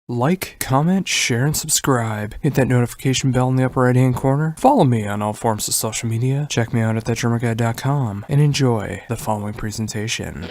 Like, comment, share, and subscribe. Hit that notification bell in the upper right hand corner. Follow me on all forms of social media. Check me out at thatdrummerguy.com and enjoy the following presentation.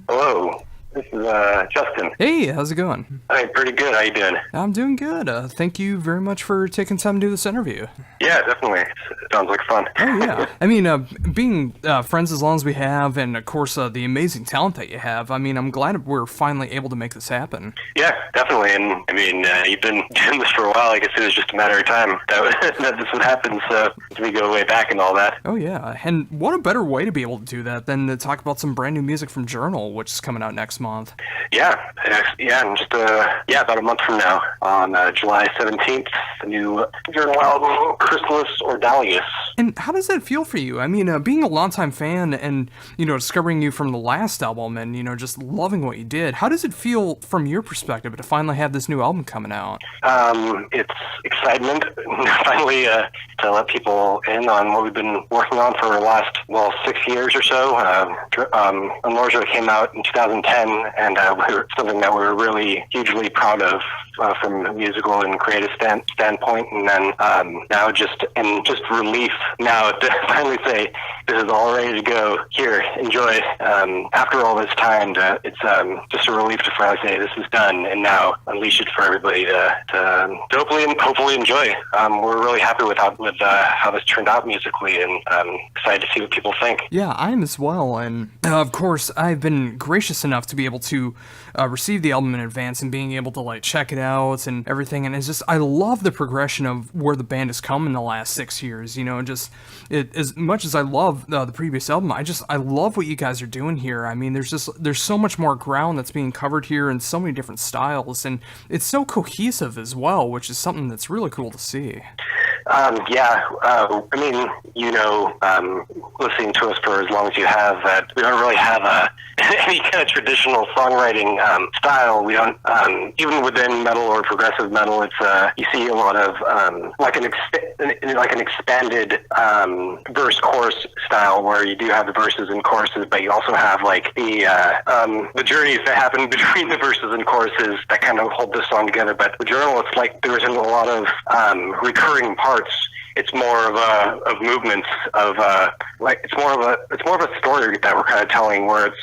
Hello, this is Justin. Hey, how's it going? Hey, pretty good. How you doing? I'm doing good. Thank you very much for taking time to do this interview. Yeah, definitely. Sounds like fun. Oh, yeah. I mean, being friends as long as we have, and of course, the amazing talent that you have, I mean, I'm glad we're finally able to make this happen. Yeah, definitely. And I mean, you've been doing this for a while. I guess it was just a matter of time that this would happen. So we go way back and all that. Oh, yeah. And what a better way to be able to do that than to talk about some brand new music from Journal, which is coming out next month. Yeah, and just about a month from now, on July 17th, the new Journal album, Chrysalis Ordalias. And how does that feel for you? I mean, being a longtime fan and, discovering you from the last album and, just loving what you did, how does it feel from your perspective to finally have this new album coming out? It's excitement, finally, to let people in on what we've been working on for the last, 6 years or so. Unlorja came out in 2010, and something that we're really hugely proud of from a musical and creative standpoint. And then now just relief now to finally say, this is all ready to go. Here, enjoy. After all this time, it's just a relief to finally say this is done, and now unleash it for everybody to hopefully enjoy. We're really happy with how this turned out musically, and excited to see what people think. Yeah, I am as well, and of course, I've been gracious enough to be able to receive the album in advance and being able to check it out and everything. And it's just, I love the progression of where the band has come in the last 6 years. As much as I love the previous album, I love what you guys are doing here. I mean, there's so much more ground that's being covered here in so many different styles, and it's so cohesive as well, which is something that's really cool to see. Listening to us for as long as you have, that we don't really have any kind of traditional songwriting style. We don't, even within metal or progressive metal, it's you see a lot of like an expanded verse chorus style, where you do have the verses and choruses, but you also have the journeys that happen between the verses and choruses that kind of hold the song together. But the Journal, it's like there isn't a lot of recurring parts. It's more of movements of it's more of a story that we're kind of telling, where it's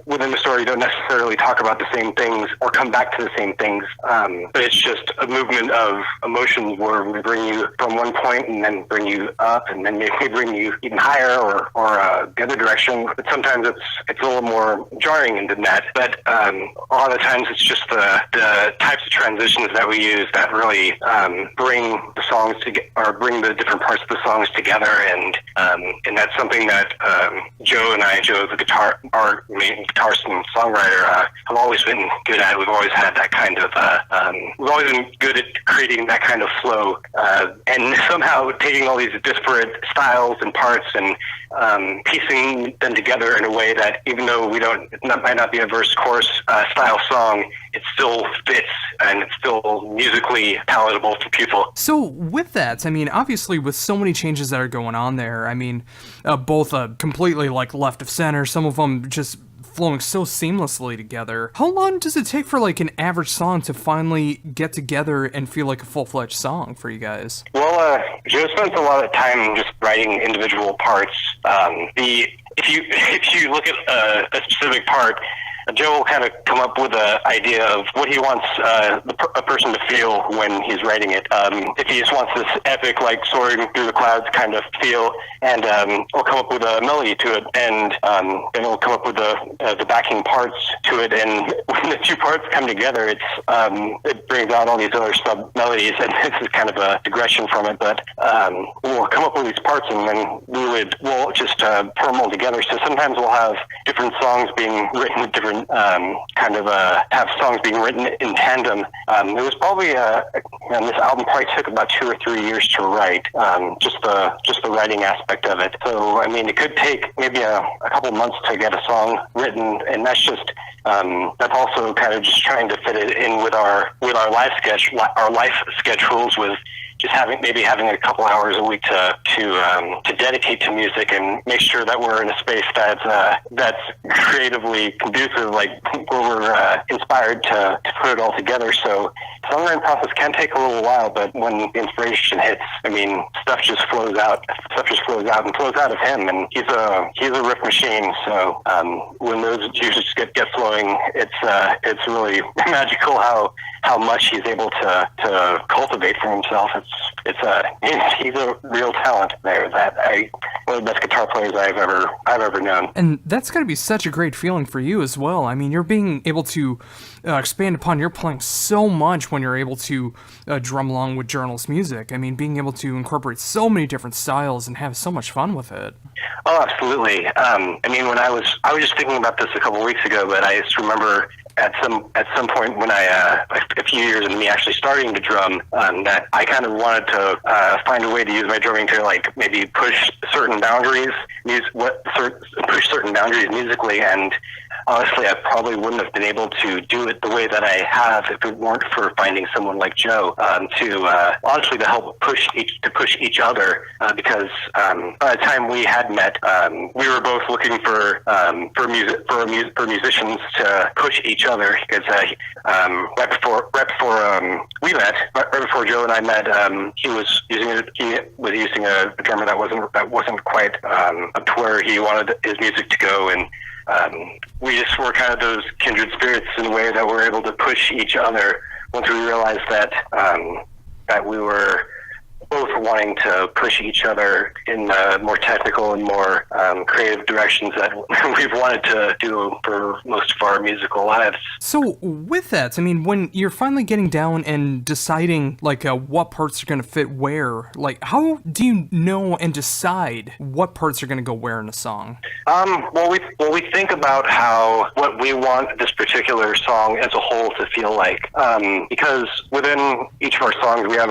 within the story you don't necessarily talk about the same things or come back to the same things, but it's just a movement of emotions where we bring you from one point and then bring you up, and then maybe bring you even higher or the other direction. But sometimes it's a little more jarring than that. But a lot of the times it's just the types of transitions that we use that really bring the songs together, or bring the different parts of the songs together, and that's something that Joe, our main guitarist and songwriter, have always been good at. We've always had that kind of, we've always been good at creating that kind of flow, and somehow taking all these disparate styles and parts and piecing them together in a way that, even though might not be a verse chorus style song, it still fits and it's still musically palatable to people. So with that, I mean, obviously with so many changes that are going on there, I mean, both completely left of center, some of them just flowing so seamlessly together. How long does it take for an average song to finally get together and feel like a full-fledged song for you guys? Well, Joe spends a lot of time just writing individual parts. If you look at a specific part, Joe will kind of come up with an idea of what he wants a person to feel when he's writing it. If he just wants this epic, soaring through the clouds kind of feel, and he'll come up with a melody to it, and then he'll come up with the backing parts to it. And when the two parts come together, it brings out all these other sub melodies, and this is kind of a digression from it. But we'll come up with these parts, and then we'll just put them all together. So sometimes we'll have different songs being written with different have songs being written in tandem. It was probably this album probably took about 2 or 3 years to write, just the writing aspect of it. So I mean, it could take maybe a couple months to get a song written, and that's also kind of just trying to fit it in with our life schedules, with just having a couple hours a week to dedicate to music and make sure that we're in a space that's creatively conducive, like where we're inspired to put it all together. So the songwriting process can take a little while, but when the inspiration hits, I mean, stuff just flows out. Stuff just flows out and flows out of him, and he's a riff machine. So when those juices get flowing, it's really magical how much he's able to cultivate for himself. He's a real talent there. One of the best guitar players I've ever known. And that's got to be such a great feeling for you as well. I mean, you're being able to expand upon your playing so much when you're able to drum along with Journal's music. I mean, being able to incorporate so many different styles and have so much fun with it. Oh, absolutely. I mean, when I was just thinking about this a couple weeks ago, but I just remember at some point when a few years into me actually starting to drum, that I kind of wanted to find a way to use my drumming to like maybe push certain boundaries, push certain boundaries musically, and honestly, I probably wouldn't have been able to do it the way that I have if it weren't for finding someone like Joe to help push each other. Because by the time we had met, we were both looking for musicians to push each other. Because right before Joe and I met, he was using a drummer that wasn't quite up to where he wanted his music to go, and we just were kind of those kindred spirits in a way that we're able to push each other once we realized that we were both wanting to push each other in more technical and more creative directions that we've wanted to do for most of our musical lives. So with that, I mean, when you're finally getting down and deciding like what parts are going to fit where, like how do you know and decide what parts are going to go where in a song? Well, we think about what we want this particular song as a whole to feel like, because within each of our songs we have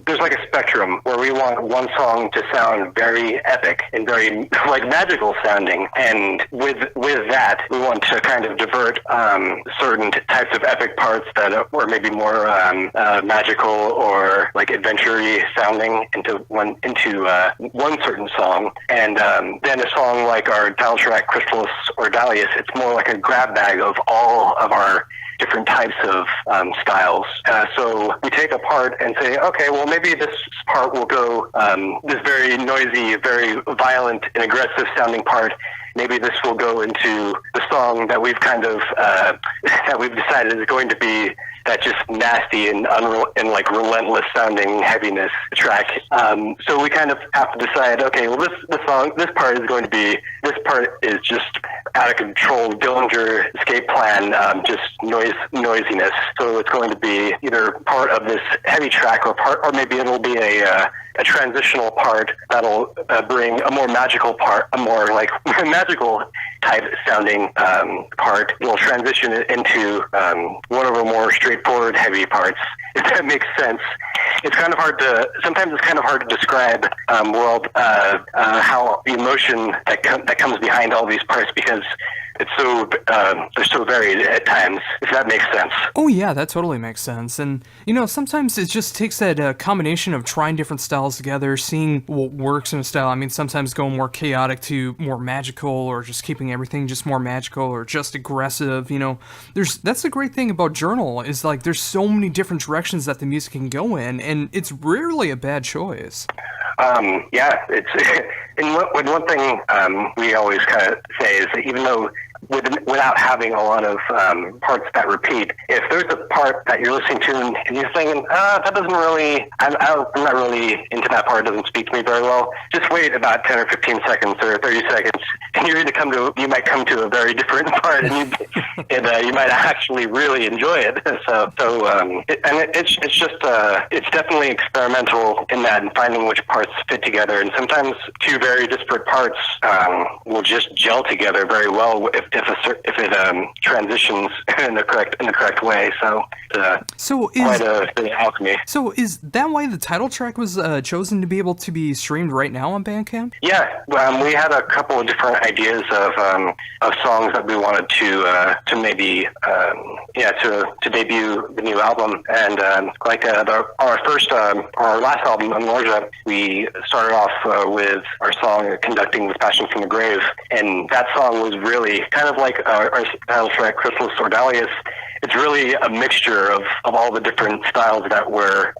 there's like a spectrum where we want one song to sound very epic and very like magical sounding, and with that we want to kind of divert certain types of epic parts that were maybe more magical or like adventure-y sounding into one certain song, and then a song like our title track Chrysalis Ordalias, it's more like a grab bag of all of our different types of styles. So we take a part and say, okay, well maybe this part will go, this very noisy, very violent and aggressive sounding part, maybe this will go into the song that we've kind of, that we've decided is going to be that just nasty and like relentless sounding heaviness track. So we kind of have to decide, okay, well this part is just out of control Dillinger escape plan, just noisiness. So it's going to be either part of this heavy track or maybe it'll be a transitional part that'll bring a more magical part, a more like magical type sounding part. It'll transition it into one of our more straightforward heavy parts, if that makes sense. Sometimes it's kind of hard to describe how the emotion that comes behind all these parts, because they're so varied at times, if that makes sense. Oh yeah, that totally makes sense. And sometimes it just takes that combination of trying different styles together, seeing what works in a style. I mean, sometimes going more chaotic to more magical, or just keeping everything just more magical or just aggressive. That's the great thing about Journal, is like there's so many different directions that the music can go in, and it's rarely a bad choice. Yeah, it's and one thing we always kind of say is that even though without having a lot of parts that repeat, if there's a part that you're listening to and you're thinking, that doesn't really, I'm not really into that part, it doesn't speak to me very well, just wait about 10 or 15 seconds or 30 seconds, and you might come to a very different part, and you might actually really enjoy it. It's definitely experimental in that, and finding which parts fit together, and sometimes two very disparate parts will just gel together very well if if it transitions in the correct way. So quite a alchemy. So is that why the title track was chosen to be able to be streamed right now on Bandcamp? Yeah, we had a couple of different ideas of songs that we wanted to maybe to debut the new album, and our last album, Amorja, we started off with our song "Conducting with Passion from the Grave," and that song was really kind of like our title track, "Chrysalis Ordalias." It's really a mixture of all the different styles that we're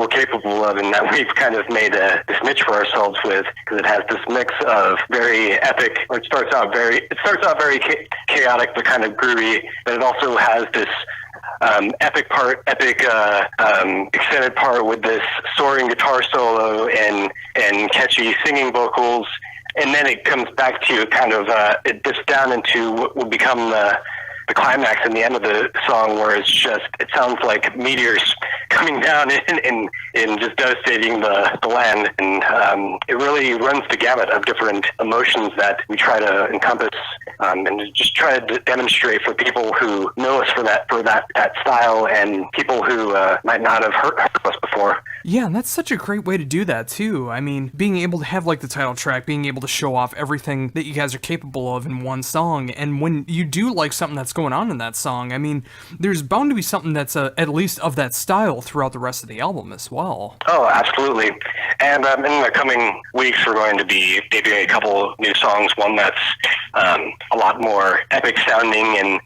capable of, and that we've kind of made this niche for ourselves with, because it has this mix of very epic, or it starts out very chaotic but kind of groovy, but it also has this epic extended part with this soaring guitar solo and catchy singing vocals, and then it comes back to kind of it dips down into what will become the climax in the end of the song, where it sounds like meteors coming down and just devastating the land, and it really runs the gamut of different emotions that we try to encompass, and just try to demonstrate for people who know us for that style, and people who might not have heard us before. Yeah, and that's such a great way to do that too. I mean, being able to have like the title track, being able to show off everything that you guys are capable of in one song, and when you do like something that's going on in that song, I mean, there's bound to be something that's at least of that style throughout the rest of the album as well. Oh, absolutely. And in the coming weeks, we're going to be debuting a couple new songs. One that's a lot more epic sounding and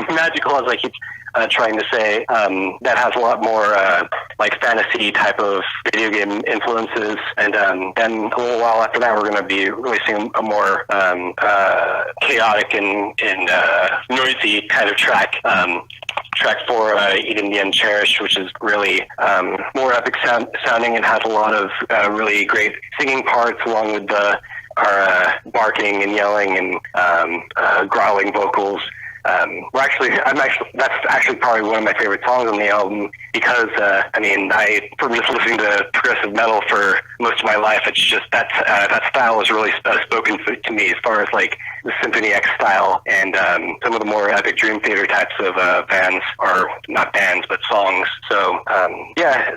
magical, as I keep trying to say, that has a lot more like fantasy type of video game influences, and then a little while after that, we're going to be releasing a more chaotic and noisy kind of track for Eden the Uncherished, which is really more epic sounding and has a lot of really great singing parts, along with our barking and yelling and growling vocals. That's actually probably one of my favorite songs on the album, because from just listening to progressive metal for most of my life, it's just that style is really spoken to me, as far as like the Symphony X style, and some of the more epic Dream Theater types of bands, or not bands but songs. So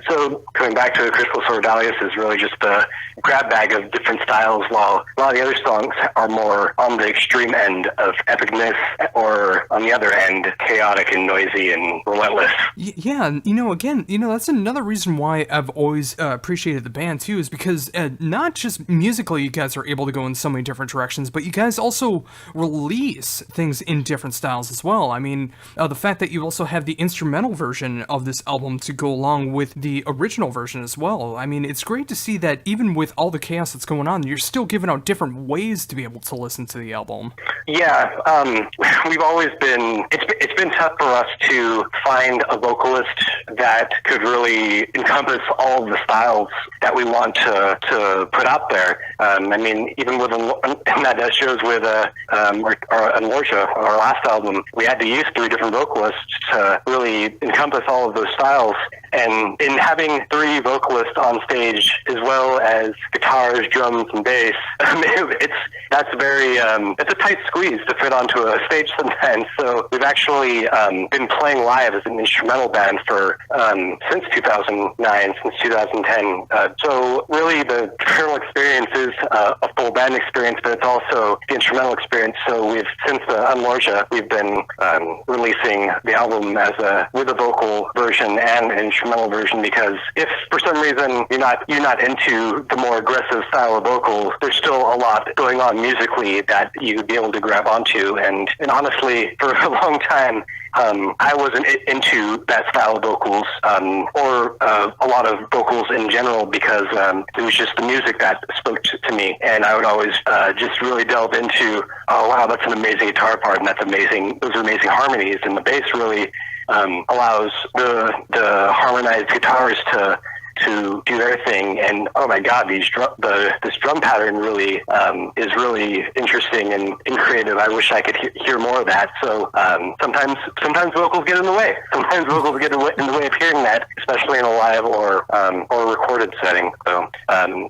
so coming back to Chrysalis Ordalias is really just a grab bag of different styles, while a lot of the other songs are more on the extreme end of epicness, or on the other end, chaotic and noisy and relentless. Yeah, that's another reason why I've always appreciated the band too, is because not just musically you guys are able to go in so many different directions, but you guys also release things in different styles as well. I mean, the fact that you also have the instrumental version of this album to go along with the original version as well. I mean, it's great to see that even with all the chaos that's going on, you're still giving out different ways to be able to listen to the album. Yeah, we've always been, it's been tough for us to find a vocalist that could really encompass all of the styles that we want to put out there. Even with, and that shows with Amorja, our last album, we had to use 3 different vocalists to really encompass all of those styles. And in having 3 vocalists on stage, as well as guitars, drums, and bass, it's a tight squeeze to fit onto a stage sometimes. So we've actually been playing live as an instrumental band for since 2009, since 2010. So really, the internal experience is a full band experience, but it's also the instrumental experience. So since Amorja, we've been releasing the album with a vocal version and an instrumental version, because if for some reason you're not into the more aggressive style of vocals, there's still a lot going on musically that you'd be able to grab onto. And honestly, for a long time, I wasn't into that style of vocals, or a lot of vocals in general, because it was just the music that spoke to me, and I would always just really delve into, oh wow, that's an amazing guitar part, and those are amazing harmonies, and the bass really allows the harmonized guitars to to do their thing. And oh my God, this drum pattern really is really interesting and creative. I wish I could hear more of that. So sometimes vocals get in the way. Sometimes vocals get in the way of hearing that, especially in a live or recorded setting. So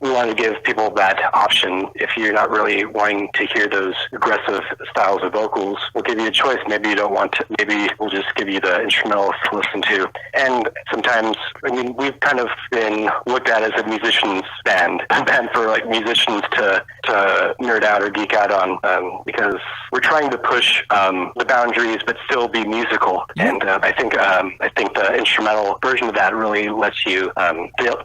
we want to give people that option. If you're not really wanting to hear those aggressive styles of vocals, we'll give you a choice. Maybe you don't want to. Maybe we'll just give you the instrumental to listen to. And sometimes, I mean, we've kind of been looked at as a musician's band for like musicians to nerd out or geek out on, because we're trying to push the boundaries but still be musical. And I think the instrumental version of that really lets you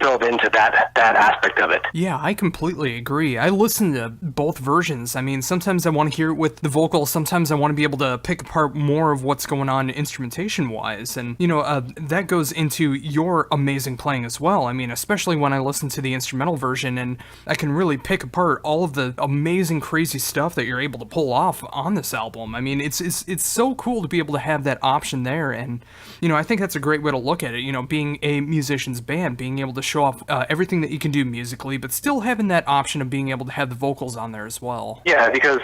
delve into that aspect of it. Yeah, I completely agree. I listen to both versions. I mean, sometimes I want to hear it with the vocals. Sometimes I want to be able to pick apart more of what's going on instrumentation-wise. And, that goes into your amazing playing as well. I mean, especially when I listen to the instrumental version, and I can really pick apart all of the amazing, crazy stuff that you're able to pull off on this album. I mean, it's so cool to be able to have that option there. And, I think that's a great way to look at it, being a musician's band, being able to show off everything that you can do musically, but still having that option of being able to have the vocals on there as well. Yeah, because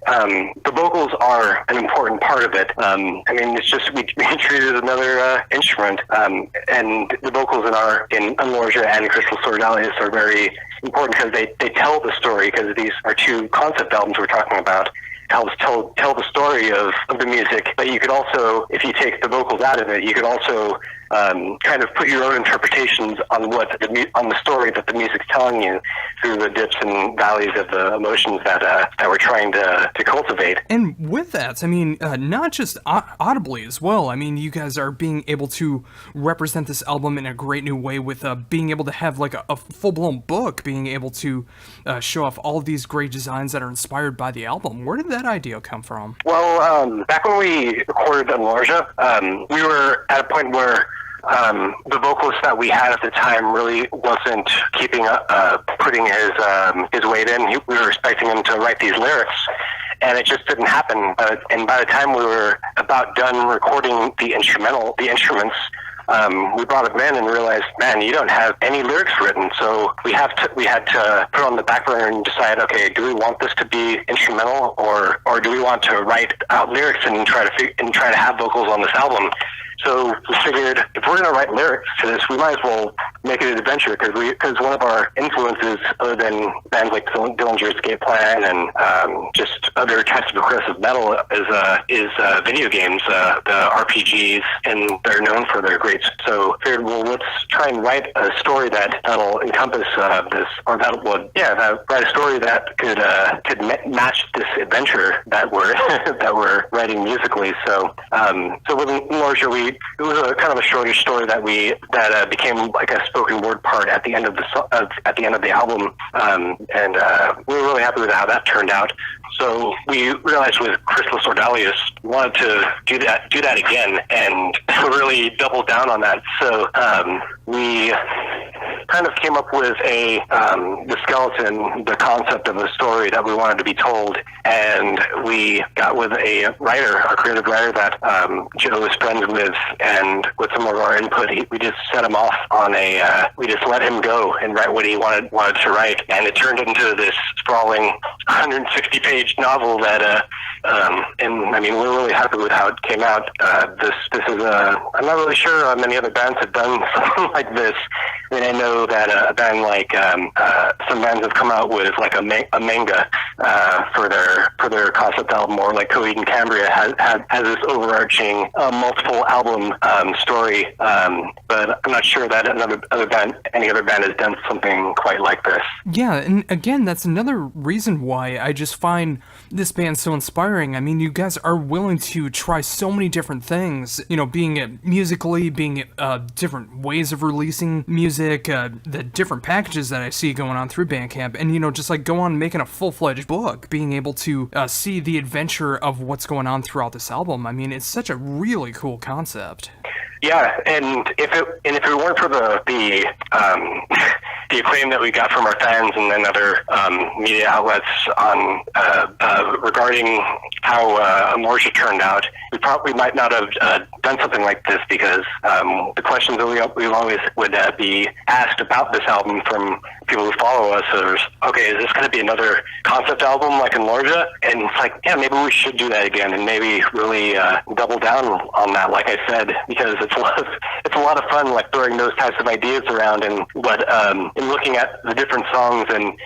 the vocals are an important part of it. I mean, it's just we treat it as another instrument, and the vocals in Ordalias and Chrysalis Ordalias are very important because they tell the story, because these are two concept albums we're talking about. Helps tell the story of the music, but you could also, if you take the vocals out of it, you could also kind of put your own interpretations on on the story that the music's telling you through the dips and valleys of the emotions that we're trying to cultivate. And with that, I mean, not just audibly as well. I mean, you guys are being able to represent this album in a great new way with being able to have like a full-blown book, being able to show off all of these great designs that are inspired by the album. Where did that idea come from? Well, back when we recorded Ordalias, we were at a point where the vocalist that we had at the time really wasn't putting his weight in. We were expecting him to write these lyrics, and it just didn't happen. And by the time we were about done recording the instruments, we brought him in and realized, man, you don't have any lyrics written. So we had to put on the back burner and decide, okay, do we want this to be instrumental, or do we want to write out lyrics and try to have vocals on this album? So we figured, if we're going to write lyrics to this, we might as well make it an adventure, because one of our influences, other than bands like Dillinger's Escape Plan and just other types of progressive metal, is video games, the RPGs, and they're known for their great. So I figured, well, let's try and write a story that'll encompass this, or write a story that could match this adventure that we're writing musically. So with Ordalias, it was a kind of a shortish story that became like a spoken word part at the end of the album, and we were really happy with how that turned out. So we realized with Chrysalis Ordalias, we wanted to do that again and really double down on that. So we kind of came up with the skeleton, the concept of a story that we wanted to be told, and we got with a creative writer that Joe is friends with, and with some of our input, we just set him off on we just let him go and write what he wanted to write, and it turned into this sprawling 160-page novel that, and I mean, we're really happy with how it came out. This is I'm not really sure many other bands have done something like this. I mean, I know that a band like some bands have come out with like a manga for their concept album, or like Coheed and Cambria has this overarching multiple album story, but I'm not sure that any other band has done something quite like this. Yeah, and again, that's another reason why I just find this band so inspiring. I mean, you guys are willing to try so many different things, being it musically, being it different ways of releasing music, the different packages that I see going on through Bandcamp, and just like go on making a full-fledged book, being able to see the adventure of what's going on throughout this album. I mean, it's such a really cool concept. Yeah, and if it weren't for the the acclaim that we got from our fans and then other media outlets on regarding how Amortia turned out, we probably might not have done something like this, because the questions that we always would be asked about this album from people who follow us is, okay, is this going to be another concept album like Amortia? And it's like, yeah, maybe we should do that again, and maybe really double down on that, like I said, because it's a lot of fun, like throwing those types of ideas around, and in looking at the different songs and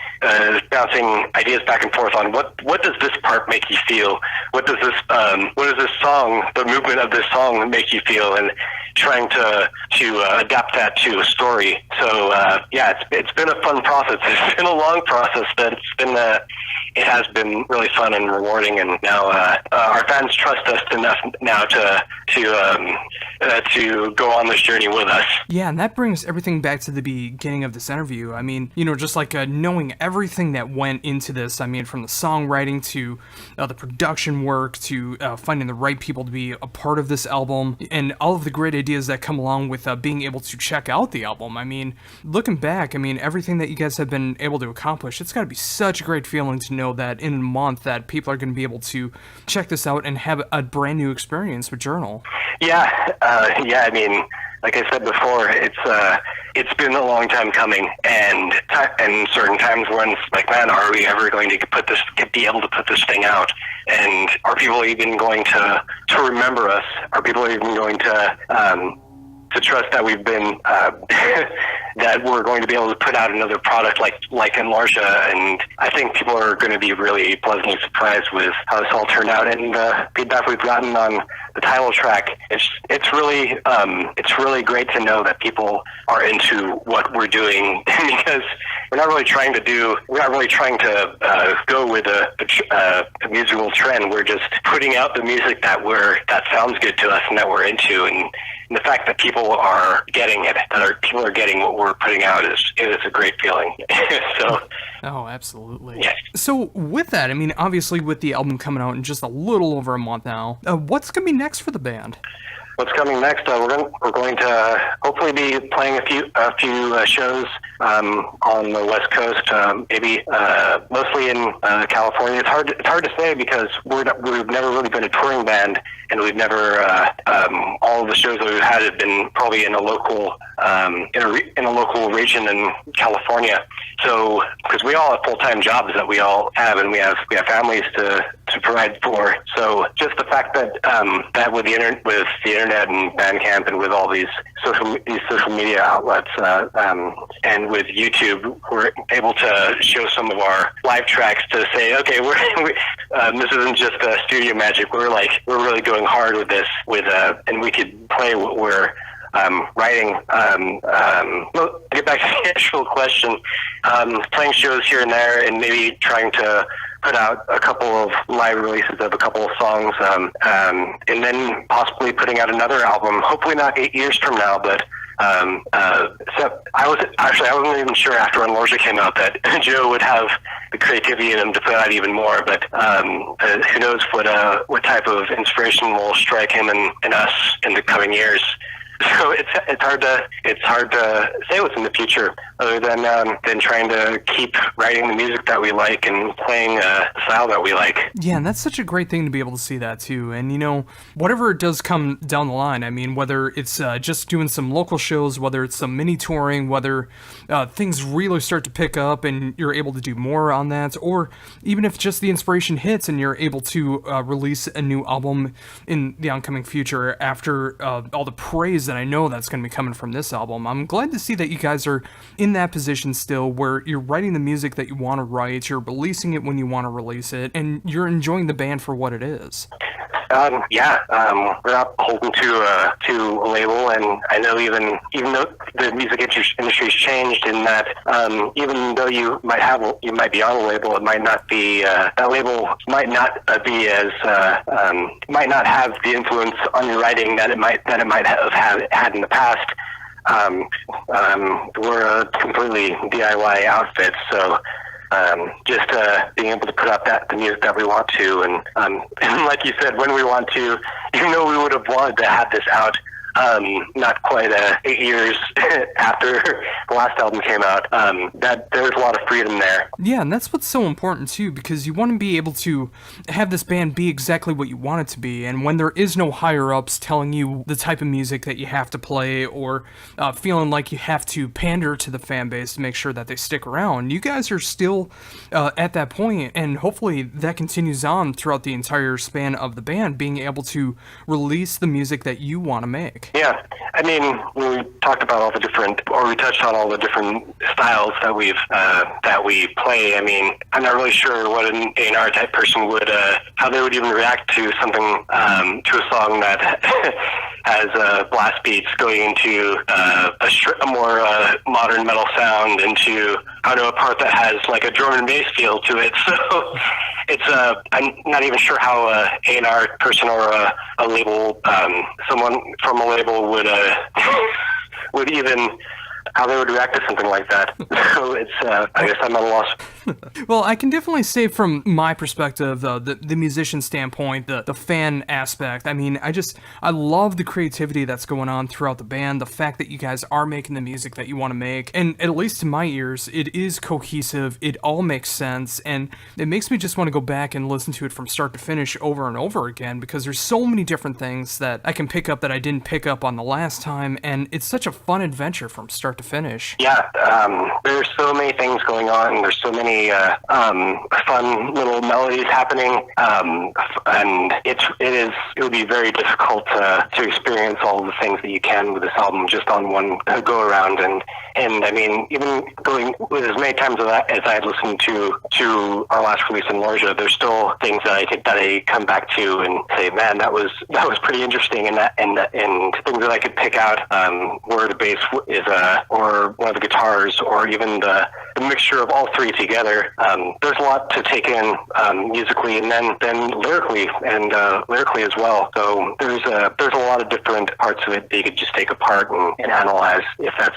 bouncing ideas back and forth on what does this part make you feel? What does this song, the movement of this song, make you feel? And trying to adapt that to a story. So yeah, it's been a fun process. It's been a long process, but it has been really fun and rewarding. And now our fans trust us enough now to go on this journey with us. Yeah, and that brings everything back to the beginning of this interview. I mean, just like knowing everything that went into this. I mean, from the songwriting to the production work to finding the right people to be a part of this album, and all of the great ideas that come along with being able to check out the album. I mean, looking back, I mean, everything that you guys have been able to accomplish, it's got to be such a great feeling to know that in a month that people are going to be able to check this out and have a brand new experience with Journal. Yeah, I mean, like I said before, it's been a long time coming, and certain times when it's like, man, are we ever going to be able to put this thing out? And are people even going to remember us? Are people even going to trust that we've been that we're going to be able to put out another product like Amortia? And I think people are going to be really pleasantly surprised with how this all turned out, and the feedback we've gotten on the title track. It's really great to know that people are into what we're doing, because we're not really trying to go with a musical trend. We're just putting out the music that sounds good to us and that we're into, and the fact that people are getting it, people are getting what we're putting out, is a great feeling. So. Oh, absolutely. Yeah. So with that, I mean, obviously with the album coming out in just a little over a month now, what's going to be next for the band? What's coming next? We're going to hopefully be playing a few shows on the West Coast, maybe mostly in California. It's hard to say, because we've never really been a touring band, and we've never all of the shows that we've had have been probably in a local in a local region in California. So, because we all have full-time jobs that we all have, and we have families to provide for. So, just the fact that that with the internet and Bandcamp and with all these social media outlets and with YouTube, we're able to show some of our live tracks to say, okay, this isn't just studio magic. We're really going hard with this, and we could play what we're writing. Well, to get back to the actual question, playing shows here and there, and maybe trying to put out a couple of live releases of a couple of songs, and then possibly putting out another album. Hopefully not 8 years from now, but so I wasn't even sure after Amortia came out that Joe would have the creativity in him to put out even more. But who knows what type of inspiration will strike him and us in the coming years. So it's hard to say what's in the future, other than trying to keep writing the music that we like and playing the style that we like. Yeah, and that's such a great thing to be able to see that too. And whatever it does come down the line, I mean, whether it's just doing some local shows, whether it's some mini touring, whether things really start to pick up and you're able to do more on that, or even if just the inspiration hits and you're able to release a new album in the oncoming future after all the praise that I know that's going to be coming from this album. I'm glad to see that you guys are in that position still, where you're writing the music that you want to write, you're releasing it when you want to release it, and you're enjoying the band for what it is. We're not beholden to a label, and I know even though the music industry's changed in that, even though you might be on a label, it might not be that label might not be as might not have the influence on your writing that it might have had in the past. We're a completely DIY outfit, so just being able to put out the music that we want to, and like you said, when we want to, even though we would have wanted to have this out not quite 8 years after the last album came out, that there's a lot of freedom there. Yeah, and that's what's so important too, because you want to be able to have this band be exactly what you want it to be, and when there is no higher-ups telling you the type of music that you have to play, or feeling like you have to pander to the fan base to make sure that they stick around, you guys are still at that point, and hopefully that continues on throughout the entire span of the band, being able to release the music that you want to make. Yeah, I mean, we talked about all the different, or we touched on all the different styles that we play. I mean, I'm not really sure what an A&R type person would, how they would even react to something, to a song that has blast beats going into a more modern metal sound, into, I don't know, a part that has like a drum and bass feel to it. So it's I'm not even sure how a A&R person or a label, someone from a label would would even, how they would react to something like that. So it's, I guess I'm at a loss. Well, I can definitely say from my perspective, the musician standpoint, the fan aspect, I mean, I love the creativity that's going on throughout the band, the fact that you guys are making the music that you want to make, and at least to my ears, it is cohesive, it all makes sense, and it makes me just want to go back and listen to it from start to finish over and over again, because there's so many different things that I can pick up that I didn't pick up on the last time, and it's such a fun adventure from start to finish. Yeah, there's so many things going on, there's so many fun little melodies happening, and it would be very difficult to experience all the things that you can with this album just on one go around, and I mean, even going with as many times as I had listened to our last release in Larja, there's still things that I come back to and say, man, that was pretty interesting, and things that I could pick out, where the bass is or one of the guitars, or even the mixture of all three together. There's a lot to take in musically, and then lyrically as well. So there's a lot of different parts of it that you could just take apart and analyze if that's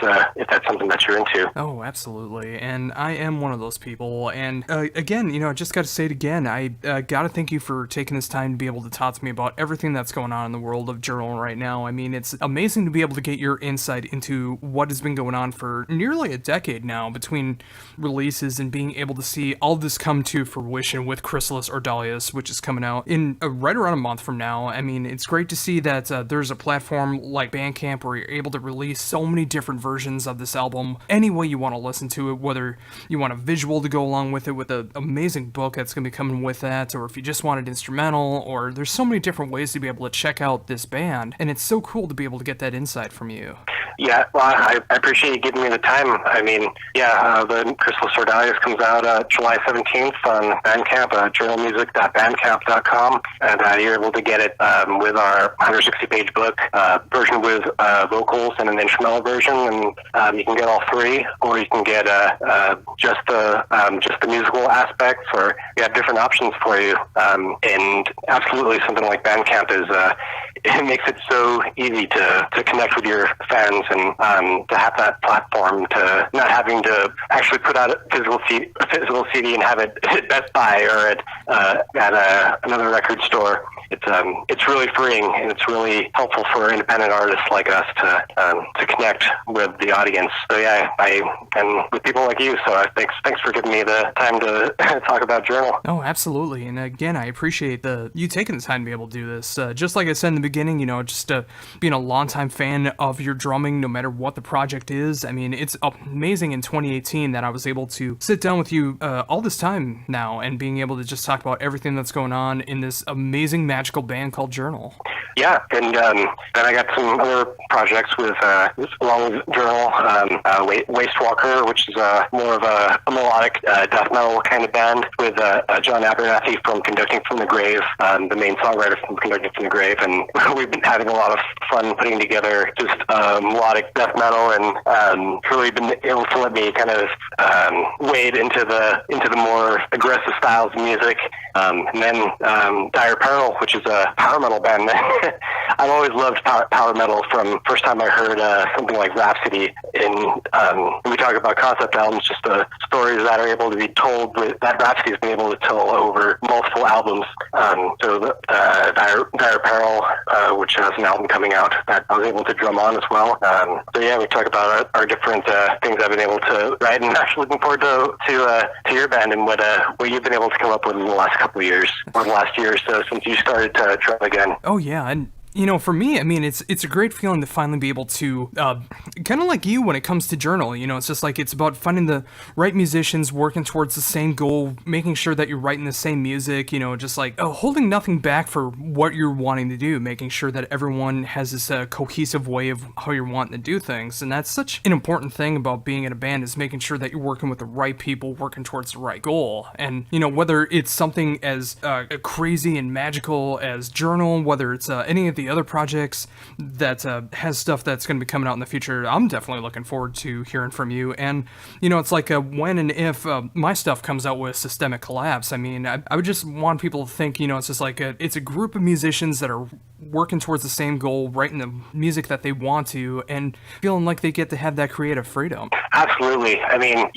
something that you're into. Oh, absolutely. And I am one of those people. And again, I just got to say it again. I got to thank you for taking this time to be able to talk to me about everything that's going on in the world of Journal right now. I mean, it's amazing to be able to get your insight into what has been going on for nearly a decade now, between releases and being able to see all this come to fruition with Chrysalis Ordalias, which is coming out in right around a month from now. I mean, it's great to see that there's a platform like Bandcamp where you're able to release so many different versions of this album any way you want to listen to it, whether you want a visual to go along with it with an amazing book that's going to be coming with that, or if you just want it instrumental, or there's so many different ways to be able to check out this band, and it's so cool to be able to get that insight from you. Yeah, well, I appreciate you giving me the time. I mean, the Chrysalis Ordalias comes out July 17th on Bandcamp, journalmusic.bandcamp.com, and you're able to get it with our 160-page book, version with vocals and an instrumental version, and you can get all three, or you can get just the musical aspects, or we have different options for you. And absolutely, something like Bandcamp it makes it so easy to connect with your fans, and to have that platform, to not having to actually put out a physical CD and have it at Best Buy or at another record store. It's really freeing, and it's really helpful for independent artists like us to connect with the audience. So yeah, and with people like you. So thanks for giving me the time to talk about Journal. Oh, absolutely. And again, I appreciate you taking the time to be able to do this. Just like I said in the beginning, just being a longtime fan of your drumming, no matter what the project is. I mean, it's amazing in 2018 that I was able to sit down with you all this time now, and being able to just talk about everything that's going on in this amazing magical band called Journal. Yeah, and then I got some other projects along with Journal, Wastewalker, which is more of a melodic death metal kind of band, with John Abernathy from Conducting from the Grave, the main songwriter from Conducting from the Grave, and we've been having a lot of fun putting together just melodic death metal, and really been able to let me kind of wade into the more aggressive styles of music, and then Dire Peril, which is a power metal band. I've always loved power metal from first time I heard something like Rhapsody. When we talk about concept albums, just the stories that are able to be told that Rhapsody has been able to tell over multiple albums. So Dire Apparel, which has an album coming out that I was able to drum on as well. So yeah, we talk about our different things I've been able to write, and actually looking forward to your band and what you've been able to come up with in the last couple of years, or the last year or so since you started to drum again. Oh yeah, and for me, I mean, it's a great feeling to finally be able to, kind of like you when it comes to journal, it's just like, it's about finding the right musicians, working towards the same goal, making sure that you're writing the same music, just like holding nothing back for what you're wanting to do, making sure that everyone has this cohesive way of how you're wanting to do things. And that's such an important thing about being in a band, is making sure that you're working with the right people, working towards the right goal. And, whether it's something as crazy and magical as journal, whether it's any of the other projects that has stuff that's going to be coming out in the future, I'm definitely looking forward to hearing from you. And it's like when and if my stuff comes out with Systemic Collapse, I mean, I would just want people to think, it's just like it's a group of musicians that are working towards the same goal, writing the music that they want to, and feeling like they get to have that creative freedom. Absolutely. I mean,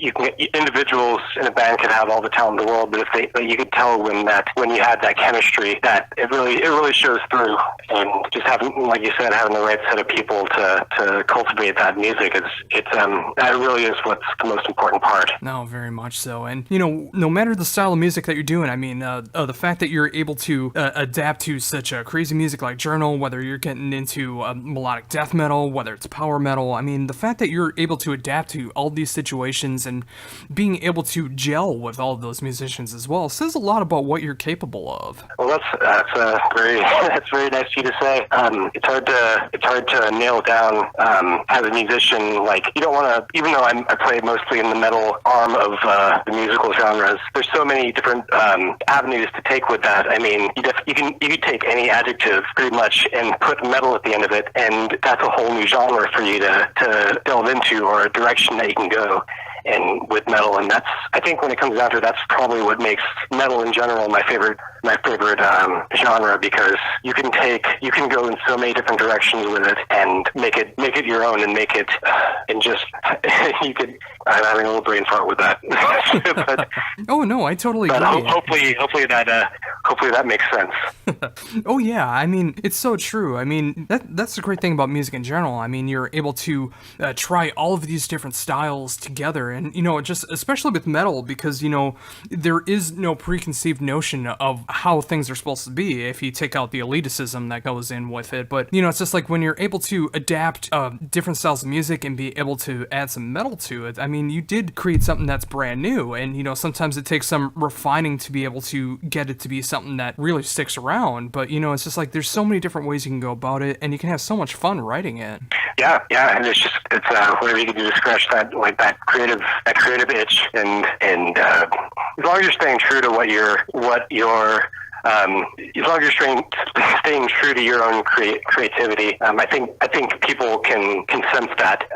individuals in a band can have all the talent in the world, but you could tell when you had that chemistry, that it really shows through. And just having, like you said, having the right set of people to cultivate that music, that really is what's the most important part. No, very much so. And no matter the style of music that you're doing, I mean, the fact that you're able to adapt to such crazy music like journal, whether you're getting into melodic death metal, whether it's power metal, I mean, the fact that you're able to adapt to all these situations and being able to gel with all of those musicians as well says a lot about what you're capable of. Well, that's very nice of you to say. It's hard to nail down as a musician. Like, you don't want to, even though I play mostly in the metal arm of the musical genres, there's so many different avenues to take with that. I mean, you can take any adjective pretty much and put metal at the end of it, and that's a whole new genre for you to delve into, or a direction that you can go. And with metal, and that's, I think when it comes down to it, that's probably what makes metal in general my favorite genre, because you can go in so many different directions with it and make it your own, and make it, and just I'm having a little brain fart with that. But, oh no, I totally agree. Hopefully that makes sense. Oh yeah, I mean, it's so true. I mean, that's the great thing about music in general. I mean, you're able to try all of these different styles together, and just especially with metal, because there is no preconceived notion of how things are supposed to be if you take out the elitism that goes in with it. But it's just like when you're able to adapt different styles of music and be able to add some metal to it, I mean, you did create something that's brand new, and sometimes it takes some refining to be able to get it to be something that really sticks around. But it's just like there's so many different ways you can go about it, and you can have so much fun writing it. Yeah, and it's whatever you can do to scratch that creative itch, and as long as you're staying true to what you're as long as you're staying true to your own creativity, I think people can sense that,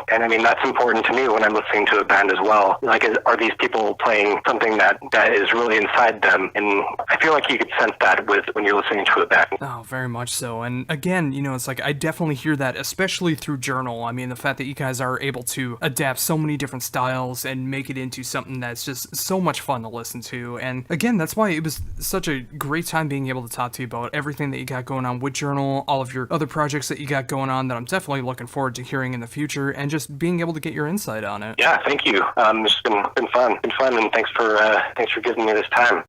and I mean, that's important to me when I'm listening to a band as well. Like, are these people playing something that is really inside them? And I feel like you could sense that when you're listening to a band. Oh, very much so. And again, it's like I definitely hear that, especially through Journal. I mean, the fact that you guys are able to adapt so many different styles and make it into something that's just so much fun to listen to. And again, that's why it was such a great time being able to talk to you about everything that you got going on with Journal, all of your other projects that you got going on that I'm definitely looking forward to hearing in the future, and just being able to get your insight on it. Yeah, thank you. It's been fun, and thanks for giving me this time.